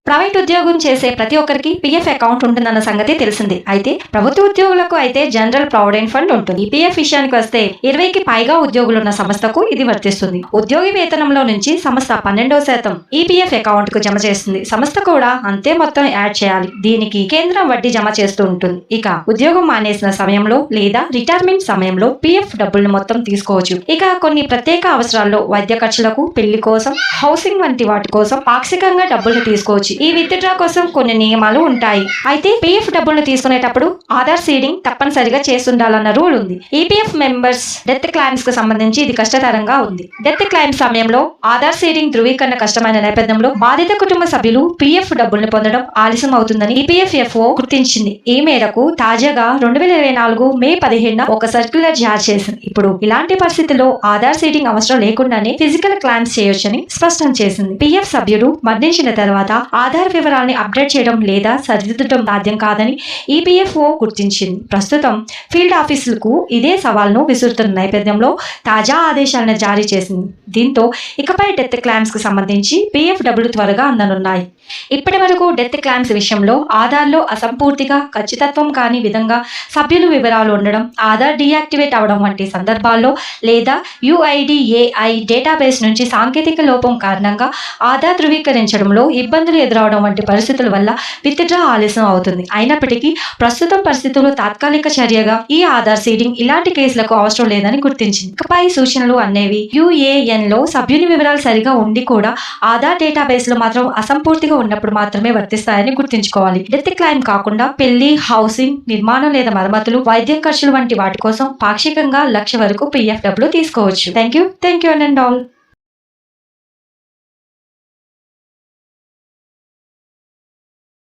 Private ఉద్యోగం చేసే ప్రతి ఒక్కరికి పీఎఫ్ అకౌంట్ ఉంటుందన్న సంగతి తెలిసింది. అయితే ప్రభుత్వ ఉద్యోగులకు అయితే జనరల్ ప్రావిడెంట్ ఫండ్ ఉంటుంది. ఈ పీఎఫ్ విషయానికి వస్తే 20కి పైగా ఉద్యోగులున్న సంస్థకు ఇది వర్తిస్తుంది. ఉద్యోగి వేతనంలో నుంచి సంస్థ 12% ఈపీఎఫ్ అకౌంట్ కు జమ చేస్తుంది. సంస్థ కూడా అంతే మొత్తం యాడ్ చేయాలి. దీనికి కేంద్రం వడ్డీ జమ చేస్తూ ఉంటుంది. ఇక ఉద్యోగం మానేసిన సమయంలో లేదా రిటైర్మెంట్ సమయంలో పీఎఫ్ డబ్బులను మొత్తం తీసుకోవచ్చు. ఇక కొన్ని ప్రత్యేక అవసరాల్లో వైద్య ఖర్చులకు, పెళ్లి కోసం, హౌసింగ్ వంటి వాటి కోసం పాక్షికంగా డబ్బులు తీసుకోవచ్చు. ఈ విత్డ్రా కోసం కొన్ని నియమాలు ఉంటాయి. అయితే పీఎఫ్ డబ్బులను తీసుకునేటప్పుడు ఆధార్ సీడింగ్ తప్పనిసరిగా చేస్తుండాలన్న రూల్ ఉంది. ఈపీఎఫ్ మెంబర్స్ డెత్ క్లైమ్స్ కు సంబంధించి ఇది కష్టతరంగా ఉంది. డెత్ క్లైమ్ సమయంలో ఆధార్ సీడింగ్ ధృవీకరణ కష్టమైన నేపథ్యంలో బాధిత కుటుంబ సభ్యులు పీఎఫ్ డబ్బులను పొందడం ఆలస్యం అవుతుందని ఈపీఎఫ్ఓ గుర్తించింది. ఈ మేరకు తాజాగా 2024 మే 15న ఒక సర్క్యులర్ జారీ చేసింది. ఇప్పుడు ఇలాంటి పరిస్థితుల్లో ఆధార్ సీడింగ్ అవసరం లేకుండానే ఫిజికల్ క్లైమ్స్ చేయొచ్చని స్పష్టం చేసింది. పీఎఫ్ సభ్యుడు మరణించిన తర్వాత ఆధార్ వివరాల్ని అప్డేట్ చేయడం లేదా సరిదిద్దడం సాధ్యం కాదని ఈపీఎఫ్ఓ గుర్తించింది. ప్రస్తుతం ఫీల్డ్ ఆఫీసులకు ఇదే సవాల్ను విసురుతున్న నేపథ్యంలో తాజా ఆదేశాలను జారీ చేసింది. దీంతో ఇకపై డెత్ క్లైమ్స్ కు సంబంధించి పీఎఫ్ డబ్బులు త్వరగా అందనున్నాయి. ఇప్పటి వరకు డెత్ క్లైమ్స్ విషయంలో ఆధార్లో అసంపూర్తిగా, ఖచ్చితత్వం కాని విధంగా సభ్యుల వివరాలు ఉండడం, ఆధార్ డీయాక్టివేట్ అవడం వంటి సందర్భాల్లో లేదా యుఐడిఏఐ డేటాబేస్ నుంచి సాంకేతిక లోపం కారణంగా ఆధార్ ధృవీకరించడంలో ఇబ్బందులు ఎదురవడం వంటి పరిస్థితుల వల్ల విత్డ్రా ఆలస్యం అవుతుంది. అయినప్పటికీ ప్రస్తుతం పరిస్థితుల్లో తాత్కాలిక చర్యగా ఈ ఆధార్ సీడింగ్ ఇలాంటి కేసులకు అవసరం లేదని గుర్తించింది. ఇకపై సూచనలు అనేవి యుఏఎన్ లో సభ్యుని వివరాలు సరిగా ఉండి కూడా ఆధార్ డేటాబేస్ లో మాత్రం అసంపూర్తిగా ఉన్నప్పుడు మాత్రమే వర్తిస్తాయని గుర్తుంచుకోవాలి. డెత్ క్లైమ్ కాకుండా పెళ్లి, హౌసింగ్, నిర్మాణం లేదా మరమ్మతులు, వైద్యం ఖర్చులు వంటి వాటి కోసం పాక్షికంగా 1,00,000 వరకు పీఎఫ్ డబ్బులు తీసుకోవచ్చు. Thank you and all.